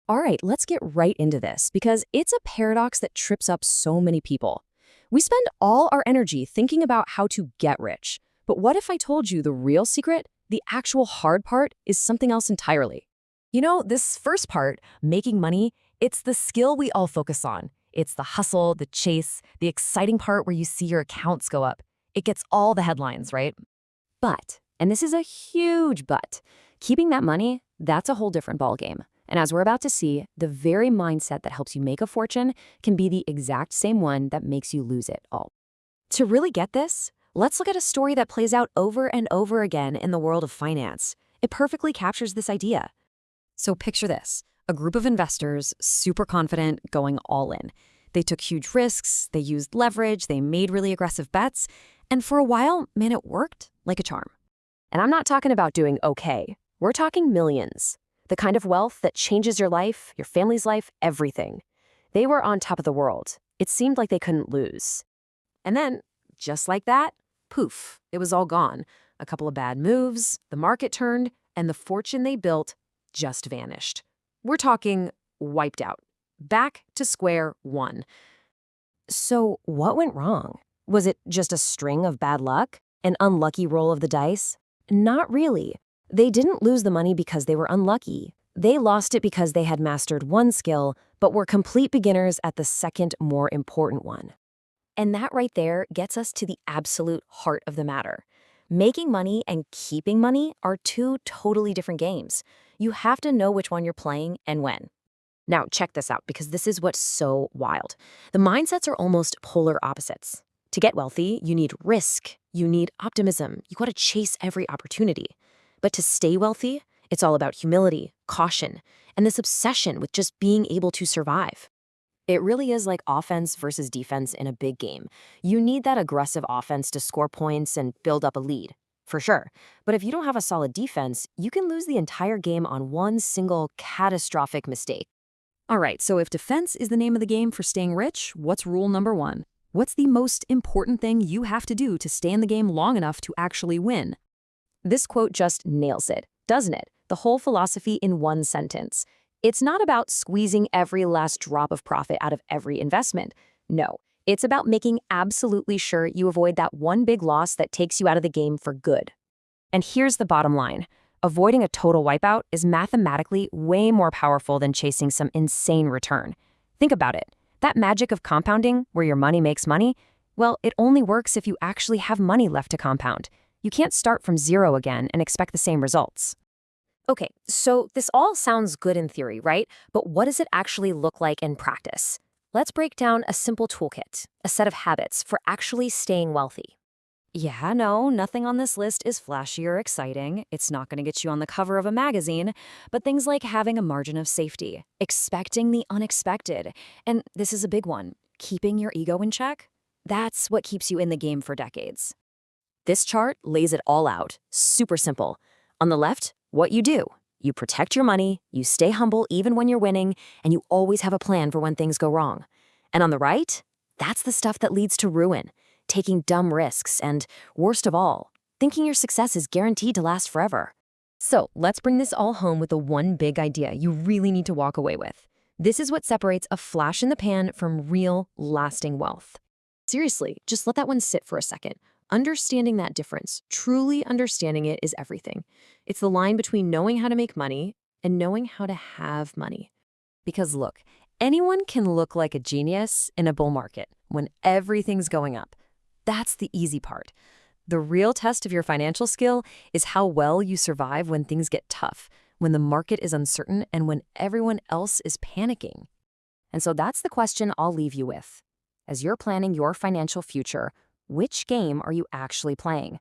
All right, let's get right into this because it's a paradox that trips up so many people. We spend all our energy thinking about how to get rich. But what if I told you the real secret, the actual hard part, is something else entirely? This first part, making money, it's the skill we all focus on. It's the hustle, the chase, the exciting part where you see your accounts go up. It gets all the headlines, right? But, and this is a huge but, keeping that money, that's a whole different ballgame. And as we're about to see, the very mindset that helps you make a fortune can be the exact same one that makes you lose it all. To really get this, let's look at a story that plays out over and over again in the world of finance. It perfectly captures this idea. So picture this, a group of investors, super confident, going all in. They took huge risks, they used leverage, they made really aggressive bets, and for a while, man, it worked like a charm. And I'm not talking about doing okay. We're talking millions. The kind of wealth that changes your life, your family's life, everything. They were on top of the world. It seemed like they couldn't lose. And then, just like that, poof, it was all gone. A couple of bad moves, the market turned, and the fortune they built just vanished. We're talking wiped out. Back to square one. So what went wrong? Was it just a string of bad luck? An unlucky roll of the dice? Not really. They didn't lose the money because they were unlucky. They lost it because they had mastered one skill, but were complete beginners at the second, more important one. And that right there gets us to the absolute heart of the matter. Making money and keeping money are two totally different games. You have to know which one you're playing and when. Now, check this out, because this is what's so wild. The mindsets are almost polar opposites. To get wealthy, you need risk, you need optimism, you gotta chase every opportunity. But to stay wealthy, it's all about humility, caution, and this obsession with just being able to survive. It really is like offense versus defense in a big game. You need that aggressive offense to score points and build up a lead, for sure. But if you don't have a solid defense, you can lose the entire game on one single catastrophic mistake. All right, so if defense is the name of the game for staying rich, what's rule number one? What's the most important thing you have to do to stay in the game long enough to actually win? This quote just nails it, doesn't it? The whole philosophy in one sentence. It's not about squeezing every last drop of profit out of every investment. No, it's about making absolutely sure you avoid that one big loss that takes you out of the game for good. And here's the bottom line. Avoiding a total wipeout is mathematically way more powerful than chasing some insane return. Think about it. That magic of compounding, where your money makes money, well, it only works if you actually have money left to compound. You can't start from zero again and expect the same results. Okay, so this all sounds good in theory, right? But what does it actually look like in practice? Let's break down a simple toolkit, a set of habits for actually staying wealthy. Yeah, no, nothing on this list is flashy or exciting. It's not going to get you on the cover of a magazine, but things like having a margin of safety, expecting the unexpected, and this is a big one, keeping your ego in check. That's what keeps you in the game for decades. This chart lays it all out, super simple. On the left, what you do. You protect your money, you stay humble even when you're winning, and you always have a plan for when things go wrong. And on the right, that's the stuff that leads to ruin. Taking dumb risks, and worst of all, thinking your success is guaranteed to last forever. So let's bring this all home with the one big idea you really need to walk away with. This is what separates a flash in the pan from real, lasting wealth. Seriously, just let that one sit for a second. Understanding that difference, truly understanding it, is everything. It's the line between knowing how to make money and knowing how to have money. Because look, anyone can look like a genius in a bull market when everything's going up. That's the easy part. The real test of your financial skill is how well you survive when things get tough, when the market is uncertain, and when everyone else is panicking. And so that's the question I'll leave you with. As you're planning your financial future, which game are you actually playing?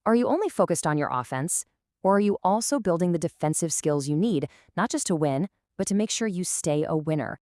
Are you only focused on your offense, or are you also building the defensive skills you need, not just to win, but to make sure you stay a winner?